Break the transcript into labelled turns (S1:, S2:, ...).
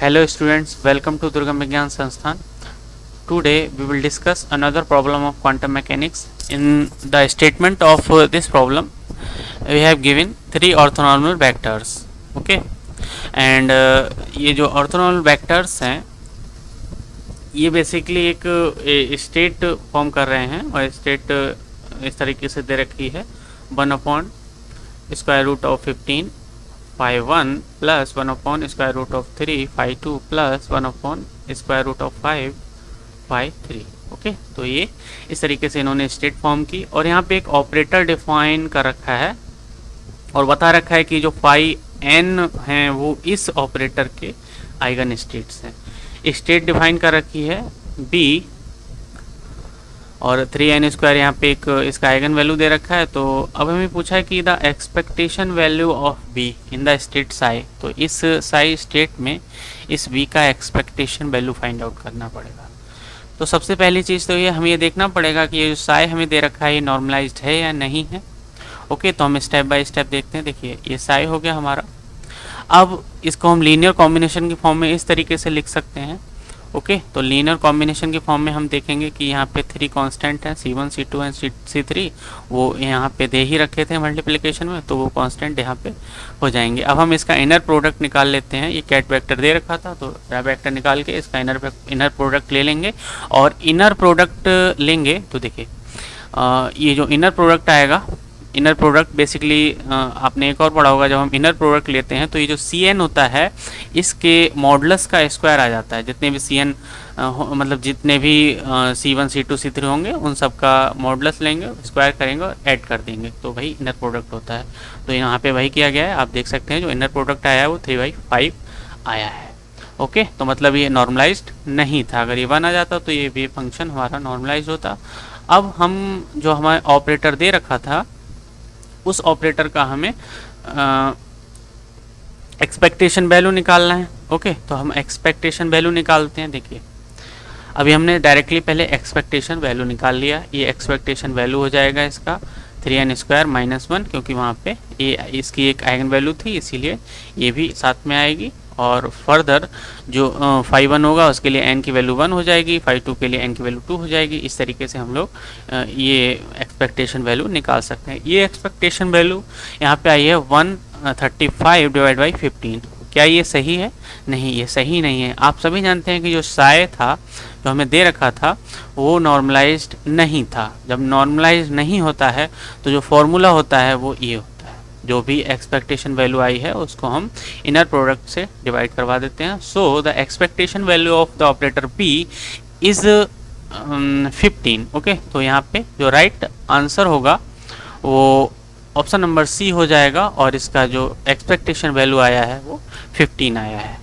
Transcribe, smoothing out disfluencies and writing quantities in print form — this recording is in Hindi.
S1: Hello students, welcome to Durgam Vigyan Sansthan. Today we will discuss another problem of quantum mechanics. In the statement of this problem, we have given three orthonormal vectors. Okay, and ये जो orthonormal vectors हैं ये बेसिकली एक स्टेट फॉर्म कर रहे हैं और स्टेट इस तरीके से दे रखी है 1/√15 phi1 plus 1/√3 phi2 plus 1/√5 phi3. Okay, तो ये इस तरीके से इन्होंने स्टेट फॉर्म की और यहाँ पे एक ऑपरेटर डिफाइन कर रखा है और बता रखा है कि जो फाई n हैं वो इस ऑपरेटर के आइगन स्टेट्स हैं. स्टेट डिफाइन कर रखी है b और 3n² यहाँ पे एक इसका आइगन वैल्यू दे रखा है. तो अब हमें पूछा है कि the expectation value of b in the state Sai. तो इस साई स्टेट में इस b का एक्सपेक्टेशन वैल्यू फाइंड आउट करना पड़ेगा. तो सबसे पहली चीज़ तो ये हमें ये देखना पड़ेगा कि ये जो साई हमें दे रखा है ये नॉर्मलाइज्ड है या नहीं है. ओके, तो हम स्टेप बाय स्टेप देखते हैं. देखिए ये साई हो गया हमारा. अब इसको हम लीनियर कॉम्बिनेशन की फॉर्म में इस तरीके से लिख सकते हैं. ओके, तो लीनियर कॉम्बिनेशन की फॉर्म में हम देखेंगे कि यहाँ पे 3 कांस्टेंट हैं C1 C2 एंड C3. वो यहाँ पे दे ही रखे थे मल्टीप्लिकेशन में, तो वो कांस्टेंट यहाँ पे हो जाएंगे. अब हम इसका इनर प्रोडक्ट निकाल लेते हैं. ये कैट वेक्टर दे रखा था तो वेक्टर निकाल के इसका इनर प्रोडक्ट ले लेंगे और इनर प्रोडक्ट लेंगे तो देखिए ये जो इनर प्रोडक्ट आएगा, इनर प्रोडक्ट बेसिकली आपने एक और पढ़ा होगा, जब हम इनर प्रोडक्ट लेते हैं तो ये जो Cn होता है इसके मॉडुलस का स्क्वायर आ जाता है. जितने भी Cn मतलब जितने भी C1 C2 C3 होंगे उन सब का मॉडुलस लेंगे, स्क्वायर करेंगे और ऐड कर देंगे तो वही इनर प्रोडक्ट होता है. तो यहाँ पे वही किया गया है. आप देख सकते हैं जो इनर प्रोडक्ट आया है वो 3/5 आया है. ओके, तो मतलब ये नॉर्मलाइज्ड नहीं था. अगर ये 1 आ जाता तो ये वेव फंक्शन हमारा नॉर्मलाइज होता. अब हम जो हमारे ऑपरेटर दे रखा था उस ऑपरेटर का हमें एक्सपेक्टेशन वैल्यू निकालना है. ओके, तो हम एक्सपेक्टेशन वैल्यू निकालते हैं. देखिए अभी हमने डायरेक्टली पहले एक्सपेक्टेशन वैल्यू निकाल लिया. ये एक्सपेक्टेशन वैल्यू हो जाएगा इसका 3n² - 1, क्योंकि वहाँ पे ये इसकी एक आइगन वैल्यू थी इसीलिए ये भी साथ में आएगी. और फर्दर जो phi1 होगा उसके लिए n की वैल्यू 1 हो जाएगी, phi2 के लिए n की वैल्यू 2 हो जाएगी. इस तरीके से हम लोग ये एक्सपेक्टेशन वैल्यू निकाल सकते हैं. ये एक्सपेक्टेशन वैल्यू यहाँ पे आई है 135/15. क्या ये सही है? नहीं, ये सही नहीं है. आप सभी जानते हैं कि जो साई था जो हमें दे रखा था वो नॉर्मलाइज्ड नहीं था. जब नॉर्मलाइज्ड नहीं होता है तो जो फॉर्मूला होता है वो ये होता है. जो भी एक्सपेक्टेशन वैल्यू आई है उसको हम इनर प्रोडक्ट से डिवाइड करवा देते हैं. So the expectation value of the operator p is 15. Okay, तो यहाँ पे जो राइट आंसर होगा वो ऑप्शन नंबर C हो जाएगा और इसका जो एक्सपेक्टेशन वैल्यू आया है वो 15 आया है.